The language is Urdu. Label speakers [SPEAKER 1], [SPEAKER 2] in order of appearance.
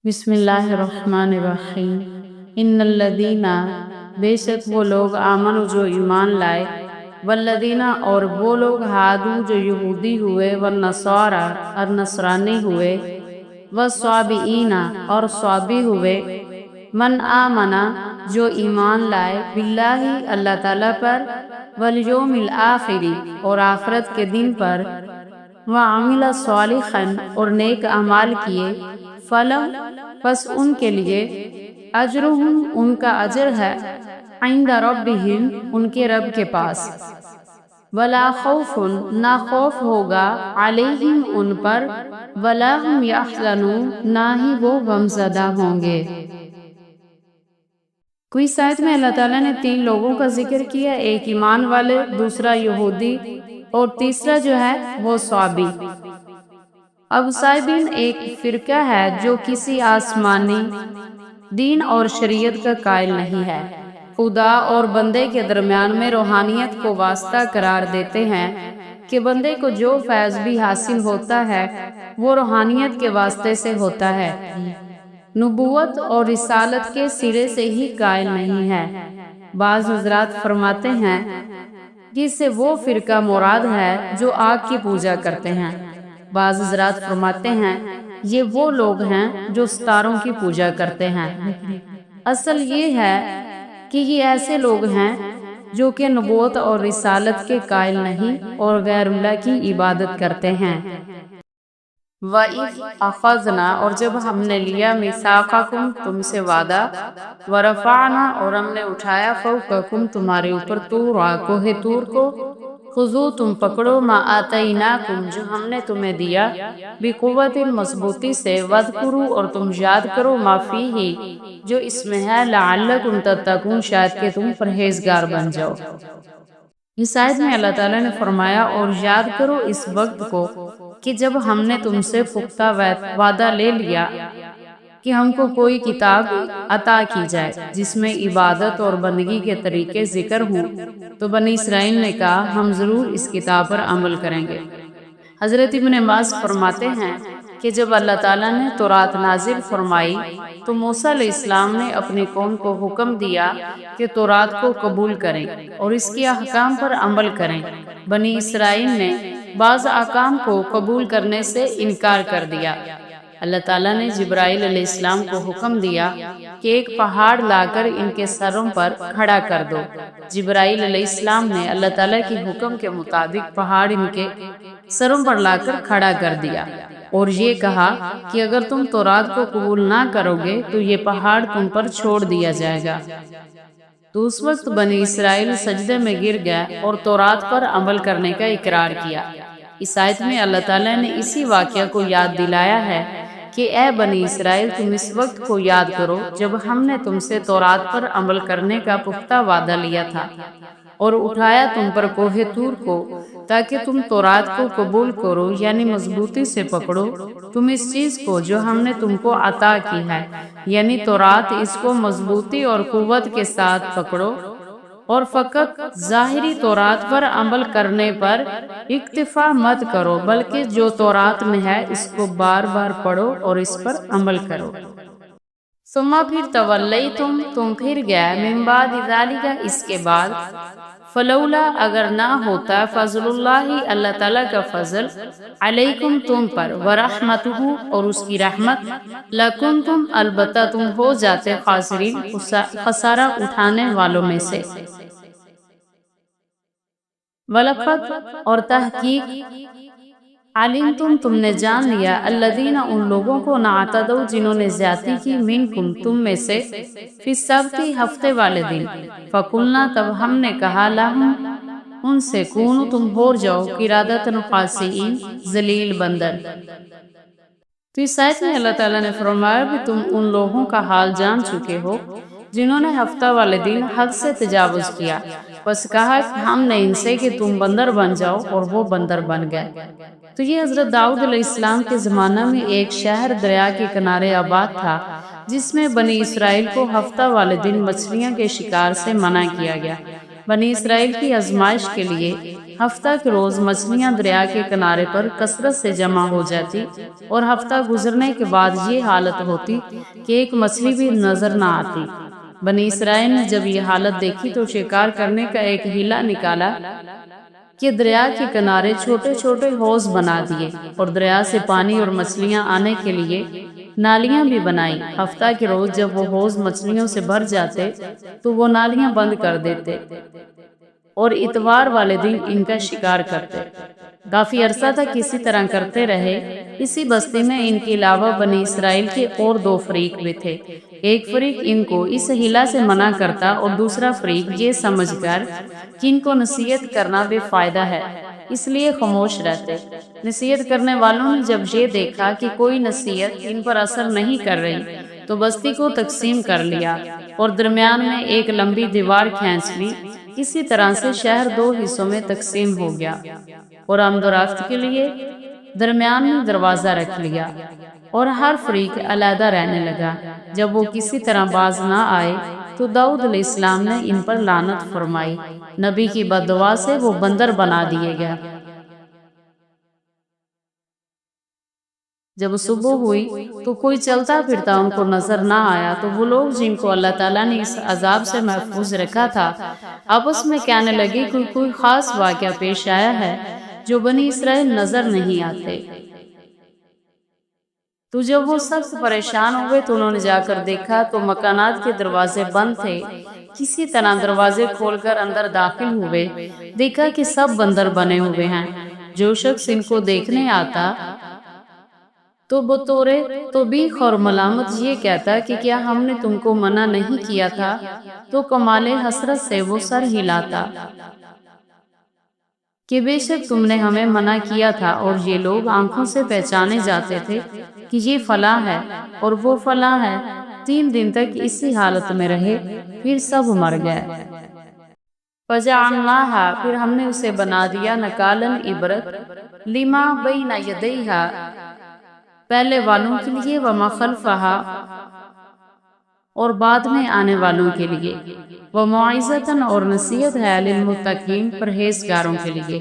[SPEAKER 1] بسم اللہ الرحمن الرحیم۔ ان الذین، بے شک وہ لوگ آمنوا جو ایمان لائے، والذین اور وہ لوگ ہادو جو یہودی ہوئے، والنصارى اور نصرانی ہوئے، والصابئین اور صابی ہوئے، من آمنا جو ایمان لائے، باللہ اللہ تعالیٰ پر، والیوم الآخر اور آخرت کے دن پر، وعمل صالحا اور نیک اعمال کیے، فلم پس ان کے لیے اجرہم ان کا اجر ہے، عند ربہم ان کے رب کے پاس، ولا خوف نہ خوف ہوگا، علیہم ان پر، ولا ہم یحزنون نہ ہی وہ غمزدہ ہوں گے۔ کوئی آیت میں اللہ تعالیٰ نے 3 لوگوں کا ذکر کیا، ایک ایمان والے، دوسرا یہودی اور تیسرا جو ہے وہ صابی۔ اب صابین ایک فرقہ ہے جو کسی آسمانی دین اور شریعت کا قائل نہیں ہے، خدا اور بندے کے درمیان میں روحانیت کو واسطہ قرار دیتے ہیں کہ بندے کو جو فیض بھی حاصل ہوتا ہے وہ روحانیت کے واسطے سے ہوتا ہے، نبوت اور رسالت کے سرے سے ہی قائل نہیں ہے۔ بعض حضرات فرماتے ہیں کہ اس سے وہ فرقہ مراد ہے جو آگ کی پوجا کرتے ہیں، بعض حضرات فرماتے ہیں یہ وہ لوگ ہیں جو ستاروں کی پوجا کرتے ہیں۔ اصل یہ ہے کہ یہ ایسے لوگ ہیں جو کہ نبوت اور رسالت کے قائل نہیں اور غیر اللہ کی عبادت کرتے ہیں۔ وَإِذْ أَخَذْنَا اور جب ہم نے لیا مِيثَاقَكُمْ تم سے وعدہ، وَرَفَعْنَا اور ہم نے اٹھایا فَوْقَكُمْ تمہارے اوپر طور کوہ طور کو، خذوا تم پکڑو ما آتیناکم جو ہم نے تمہیں دیا، بقوت مضبوطی سے، واذکروا اور تم یاد کرو ما فیہ جو اس میں ہے، لعلکم تتقون شاید کہ تم پرہیزگار بن جاؤ۔ اس آیت میں اللہ تعالیٰ نے فرمایا اور یاد کرو اس وقت کو کہ جب ہم نے تم سے پختہ وعدہ لے لیا کہ ہم کو کوئی کتاب عطا کی جائے جس میں عبادت اور بندگی کے طریقے ذکر ہوں، تو بنی اسرائیل نے کہا ہم ضرور اس کتاب پر عمل کریں گے۔ حضرت ابن عباس فرماتے ہیں کہ جب اللہ تعالیٰ نے تورات نازل فرمائی تو موسیٰ علیہ السلام نے اپنی قوم کو حکم دیا کہ تورات کو قبول کریں اور اس کے احکام پر عمل کریں۔ بنی اسرائیل نے بعض احکام کو قبول کرنے سے انکار کر دیا۔ اللہ تعالیٰ نے جبرائیل علیہ السلام کو حکم دیا کہ ایک پہاڑ لا کر ان کے سروں پر کھڑا کر دو۔ جبرائیل علیہ السلام نے اللہ تعالیٰ کی حکم کے مطابق پہاڑ ان کے سروں پر لا کر کھڑا کر دیا اور یہ کہا کہ اگر تم تورات کو قبول نہ کرو گے تو یہ پہاڑ تم پر چھوڑ دیا جائے گا۔ تو اس وقت بنی اسرائیل سجدے میں گر گئے اور تورات پر عمل کرنے کا اقرار کیا۔ اس آیت میں اللہ تعالیٰ نے اسی واقعہ کو یاد دلایا ہے کہ اے بنی اسرائیل تم اس وقت کو یاد کرو جب ہم نے تم سے تورات پر عمل کرنے کا پختہ وعدہ لیا تھا اور اٹھایا تم پر کوہ طور کو تاکہ تم تورات کو قبول کرو، یعنی مضبوطی سے پکڑو تم اس چیز کو جو ہم نے تم کو عطا کی ہے، یعنی تورات، اس کو مضبوطی اور قوت کے ساتھ پکڑو اور فقط ظاہری تورات پر عمل کرنے پر اکتفا مت کرو بلکہ جو تورات میں ہے اس کو بار بار پڑھو اور اس پر عمل کرو۔ ثم پھر تولیتم تم پھر گئے، من بعد ذالک اس کے بعد، فلولا اگر نہ ہوتا، فضل اللہ اللہ تعالیٰ کا فضل، علیکم تم پر، ورحمتہ اور اس کی رحمت، لکنتم البتہ تم ہو جاتے خاسرین خسارہ اٹھانے والوں میں سے۔ وَلَقَدْ اور تحقیق، علمتم تم نے جان لیا، الذین ان لوگوں کو اعتدوا جنہوں نے زیادتی کی، منکم تم میں سے، فی السبت ہفتے والے دن، فقلنا تب ہم نے کہا لہم ان سے، کونوا تم ہو جاؤ قردۃ خاسئین ذلیل بندر۔ تو اس آیت میں اللہ تعالیٰ نے فرمایا کہ تم ان لوگوں کا حال جان چکے ہو جنہوں نے ہفتہ والے دن حد سے تجاوز کیا، بس کہا کہ ہم نے ان سے کہ تم بندر بن جاؤ اور وہ بندر بن گئے۔ تو یہ حضرت داؤد علیہ السلام کے زمانہ میں ایک شہر دریا کے کنارے آباد تھا جس میں بنی اسرائیل کو ہفتہ والے دن مچھلیاں کے شکار سے منع کیا گیا۔ بنی اسرائیل کی آزمائش کے لیے ہفتہ کے روز مچھلیاں دریا کے کنارے پر کثرت سے جمع ہو جاتی اور ہفتہ گزرنے کے بعد یہ حالت ہوتی کہ ایک مچھلی بھی نظر نہ آتی۔ بنی اسرائیل نے جب یہ حالت دیکھی تو شکار کرنے کا ایک ہیلا نکالا کہ دریا کے کنارے چھوٹے چھوٹے حوض بنا دیے اور دریا سے پانی اور مچھلیاں آنے کے لیے نالیاں بھی بنائی۔ ہفتہ کے روز جب وہ حوض مچھلیوں سے بھر جاتے تو وہ نالیاں بند کر دیتے اور اتوار والے دن ان کا شکار کرتے۔ کافی عرصہ تک اسی طرح کرتے رہے۔ اسی بستی میں ان کے علاوہ بنی اسرائیل کے اور 2 فریق بھی تھے۔ ایک فریق ان کو اس ہیلا سے منع کرتا اور دوسرا فریق یہ سمجھ کر کہ ان کو نصیحت کرنا بے فائدہ ہے اس لیے خاموش رہتے۔ نصیحت کرنے والوں نے جب یہ دیکھا کہ کوئی نصیحت ان پر اثر نہیں کر رہی تو بستی کو تقسیم کر لیا اور درمیان میں ایک لمبی دیوار کھینچ لی۔ اسی طرح سے شہر 2 حصوں میں تقسیم ہو گیا اور آمد و رفت کے لیے درمیان میں دروازہ رکھ لیا اور ہر فریق علیحدہ رہنے لگا۔ جب وہ کسی طرح باز نہ آئے تو داؤد علیہ السلام نے ان پر لعنت فرمائی۔ نبی کی بد دعا سے وہ بندر بنا دیے گئے۔ جب صبح ہوئی تو کوئی چلتا پھرتا ان کو نظر نہ آیا تو وہ لوگ جن کو اللہ تعالیٰ نے اس عذاب سے محفوظ رکھا تھا آپس میں کہنے لگے کہ کوئی خاص واقعہ پیش آیا ہے جو بنی اسرائیل نظر نہیں آتے۔ تو جب وہ سخت پریشان ہوئے تو انہوں نے جا کر دیکھا تو مکانات کے دروازے بند تھے۔ کسی طرح دروازے کھول کر اندر داخل ہوئے، دیکھا کہ سب بندر بنے ہوئے ہیں۔ جو شخص ان کو دیکھنے آتا تو بطور توبیخ اور ملامت یہ کہتا کہ کیا ہم نے تم کو منع نہیں کیا تھا؟ تو کمال حسرت سے وہ سر ہلاتا کہ بے شک تم نے ہمیں منع کیا تھا۔ اور یہ لوگ آنکھوں سے پہچانے جاتے تھے کہ یہ فلاں ہے اور وہ فلاں ہے۔ 3 دن تک اسی حالت میں رہے، پھر سب مر گئے۔ فَجَعَلْنَاهَا پھر ہم نے اسے بنا دیا نَكَالًا عبرت لِمَا بَيْنَ يَدَيْهَا پہلے والوں کے لیے وَمَا خَلْفَهَا اور بعد میں آنے والوں کے لیے، وَمَوْعِظَةً اور نصیحت ہے لِلْمُتَّقِينَ پرہیزگاروں کے لیے۔